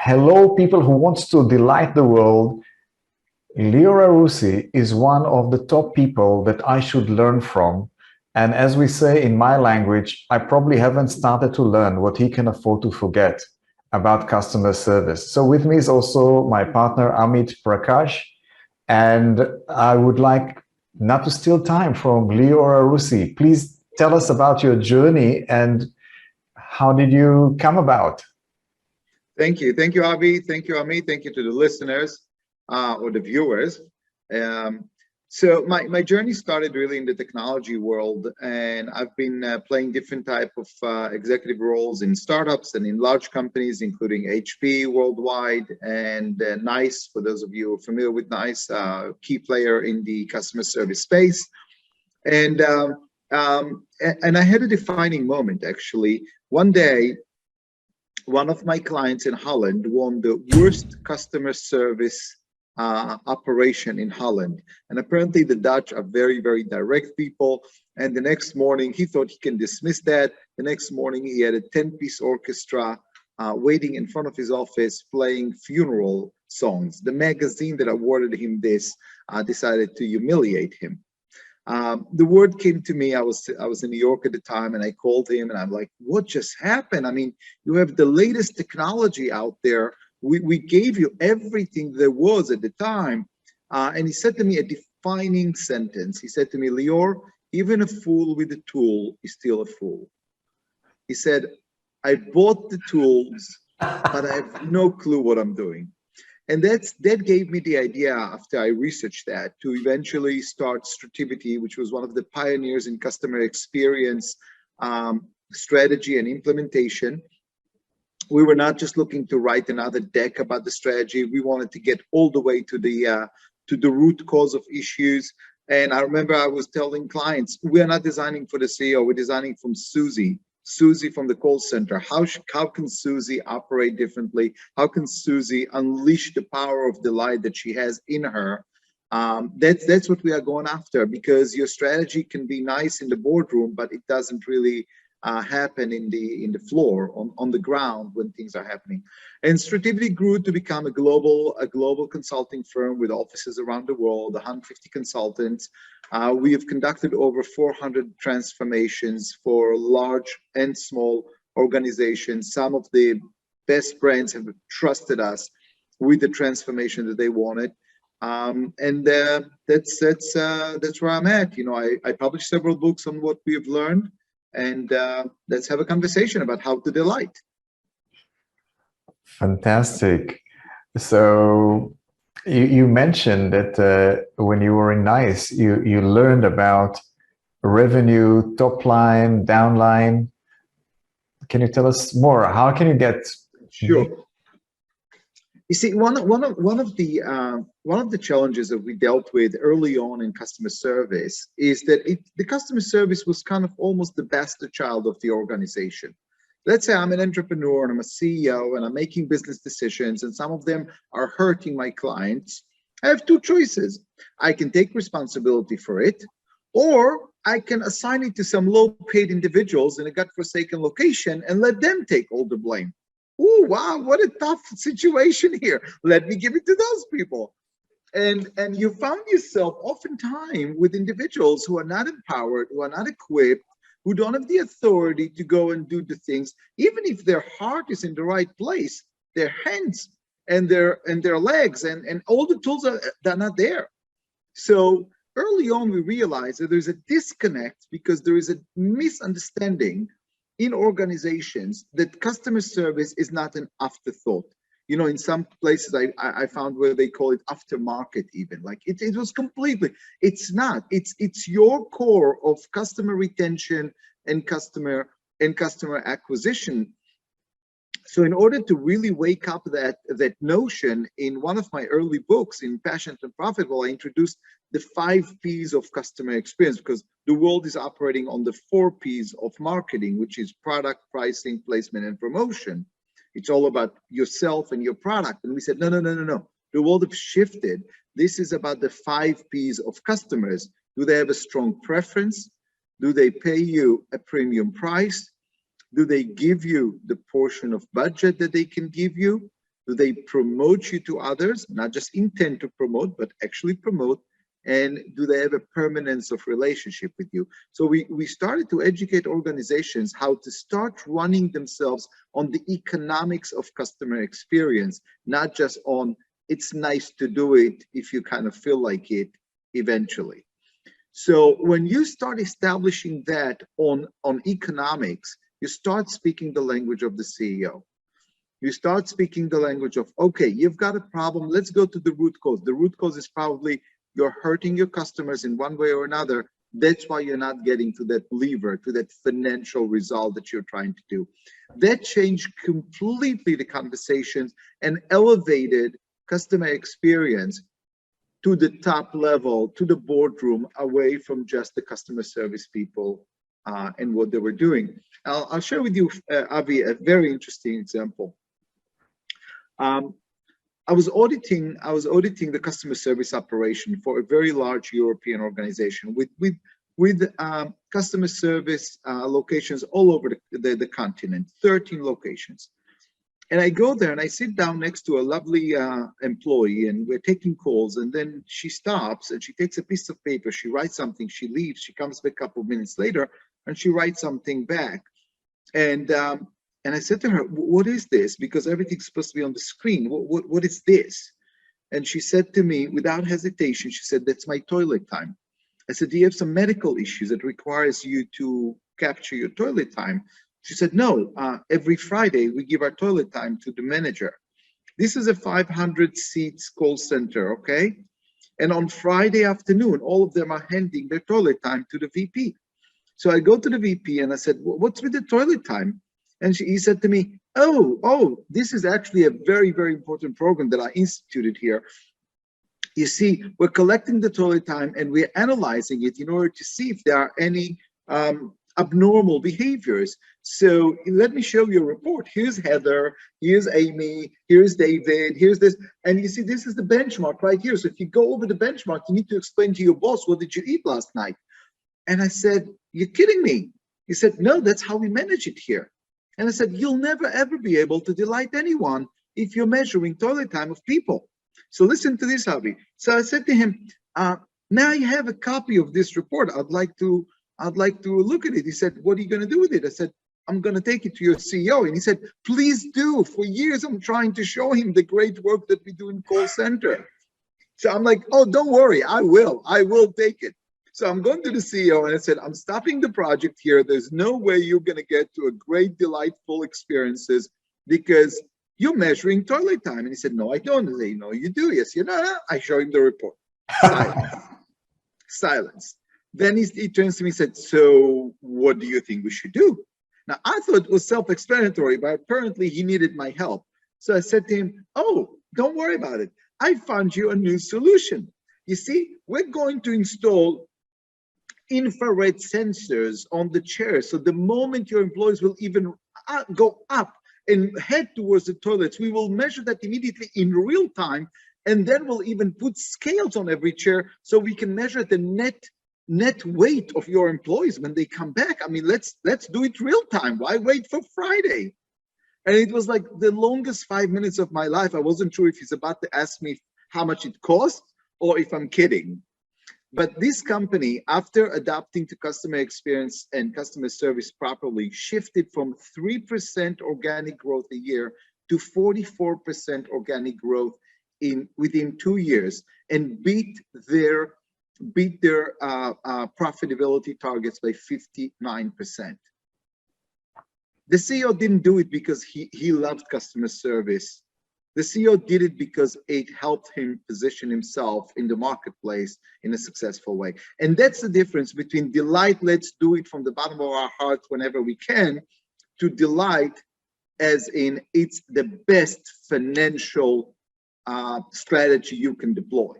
Hello, people who wants to delight the world. Lior Arusi is one of the top people that I should learn from. And as we say in my language, I probably haven't started to learn what he can afford to forget about customer service. So with me is also my partner, Amit Prakash. And I would like not to steal time from Lior Arusi. Please tell us about your journey and how did you come about? Thank you. Thank you, Avi. Thank you, Amit. Thank you to the listeners or the viewers. So my journey started really in the technology world, and I've been playing different type of executive roles in startups and in large companies, including HP worldwide and NICE, for those of you who are familiar with NICE, key player in the customer service space. And I had a defining moment, actually. One day, one of my clients in Holland won the worst customer service operation in Holland. And apparently the Dutch are very, very direct people. And the next morning, he thought he can dismiss that. The next morning, he had a 10-piece orchestra waiting in front of his office playing funeral songs. The magazine that awarded him this decided to humiliate him. The word came to me. I was in New York at the time, and I called him, and I'm like, what just happened? I mean, you have the latest technology out there. We gave you everything there was at the time. And he said to me a defining sentence. He said to me, Lior, even a fool with a tool is still a fool. He said, I bought the tools, but I have no clue what I'm doing. And that gave me the idea, after I researched that, to eventually start Strativity, which was one of the pioneers in customer experience strategy and implementation. We were not just looking to write another deck about the strategy. We wanted to get all the way to the root cause of issues. And I remember I was telling clients, we are not designing for the CEO, we're designing from Susie from the call center. How can Susie operate differently? How can Susie unleash the power of the light that she has in her? That's what we are going after, because your strategy can be nice in the boardroom, but it doesn't really happen in the floor, on the ground, when things are happening. And Strativity grew to become a global consulting firm with offices around the world, 150 consultants. We have conducted over 400 transformations for large and small organizations. Some of the best brands have trusted us with the transformation that they wanted. That's where I'm at. You know, I published several books on what we have learned. And let's have a conversation about how to delight. Fantastic. So you mentioned that when you were in NICE, you learned about revenue, top line, down line. Can you tell us more? How can you get? Sure. You see, one of the challenges that we dealt with early on in customer service is that the customer service was kind of almost the bastard child of the organization. Let's say I'm an entrepreneur and I'm a CEO and I'm making business decisions, and some of them are hurting my clients. I have two choices. I can take responsibility for it, or I can assign it to some low-paid individuals in a godforsaken location and let them take all the blame. Oh, wow, what a tough situation here. Let me give it to those people. And you found yourself oftentimes with individuals who are not empowered, who are not equipped, who don't have the authority to go and do the things. Even if their heart is in the right place, their hands and their legs and all the tools are not there. So early on, we realized that there's a disconnect because there is a misunderstanding in organizations that customer service is not an afterthought. You know, in some places I found where they call it aftermarket even. Like it was completely, it's not. It's your core of customer retention and customer acquisition. So in order to really wake up that notion, in one of my early books, in Passionate and Profitable, I introduced the 5 P's of customer experience, because the world is operating on the 4 P's of marketing, which is product, pricing, placement, and promotion. It's all about yourself and your product. And we said, no. The world has shifted. This is about the 5 P's of customers. Do they have a strong preference? Do they pay you a premium price? Do they give you the portion of budget that they can give you? Do they promote you to others? Not just intend to promote, but actually promote. And do they have a permanence of relationship with you? So we started to educate organizations how to start running themselves on the economics of customer experience, not just on it's nice to do it if you kind of feel like it eventually. So when you start establishing that on economics, you start speaking the language of the CEO. You start speaking the language of, okay, you've got a problem, let's go to the root cause. The root cause is probably you're hurting your customers in one way or another. That's why you're not getting to that lever, to that financial result that you're trying to do. That changed completely the conversations and elevated customer experience to the top level, to the boardroom, away from just the customer service people and what they were doing. I'll share with you, Avi, a very interesting example. I was auditing the customer service operation for a very large European organization with customer service locations all over the continent, 13 locations. And I go there and I sit down next to a lovely employee, and we're taking calls, and then she stops and she takes a piece of paper, she writes something, she leaves, she comes back a couple of minutes later and she writes something back. And I said to her, what is this? Because everything's supposed to be on the screen. What is this? And she said to me, without hesitation, she said, that's my toilet time. I said, do you have some medical issues that requires you to capture your toilet time? She said, no, every Friday we give our toilet time to the manager. This is a 500 seats call center, okay? And on Friday afternoon, all of them are handing their toilet time to the VP. So I go to the VP and I said, what's with the toilet time? And he said to me, oh, this is actually a very, very important program that I instituted here. You see, we're collecting the toilet time and we're analyzing it in order to see if there are any abnormal behaviors. So let me show you a report. Here's Heather, here's Amy, here's David, here's this. And you see, this is the benchmark right here. So if you go over the benchmark, you need to explain to your boss, what did you eat last night? And I said, you're kidding me. He said, no, that's how we manage it here. And I said, you'll never, ever be able to delight anyone if you're measuring toilet time of people. So listen to this, Avi. So I said to him, now you have a copy of this report. I'd like to look at it. He said, what are you going to do with it? I said, I'm going to take it to your CEO. And he said, please do. For years, I'm trying to show him the great work that we do in call center. So I'm like, oh, don't worry. I will take it. So I'm going to the CEO and I said, I'm stopping the project here. There's no way you're going to get to a great, delightful experiences because you're measuring toilet time. And he said, no, I don't. I say, no, you do. Yes, you know. I show him the report. Silence. Silence. Then he turns to me and said, so what do you think we should do? Now, I thought it was self-explanatory, but apparently he needed my help. So I said to him, oh, don't worry about it. I found you a new solution. You see, we're going to install infrared sensors on the chair. So the moment your employees will even go up and head towards the toilets, we will measure that immediately in real time. And then we'll even put scales on every chair so we can measure the net weight of your employees when they come back. I mean, let's do it real time. Why wait for Friday? And it was like the longest 5 minutes of my life. I wasn't sure if he's about to ask me how much it cost or if I'm kidding. But this company, after adapting to customer experience and customer service properly, shifted from 3% organic growth a year to 44% organic growth within 2 years, and beat their profitability targets by 59%. The CEO didn't do it because he loved customer service. The CEO did it because it helped him position himself in the marketplace in a successful way. And that's the difference between delight, let's do it from the bottom of our hearts whenever we can, to delight as in it's the best financial strategy you can deploy.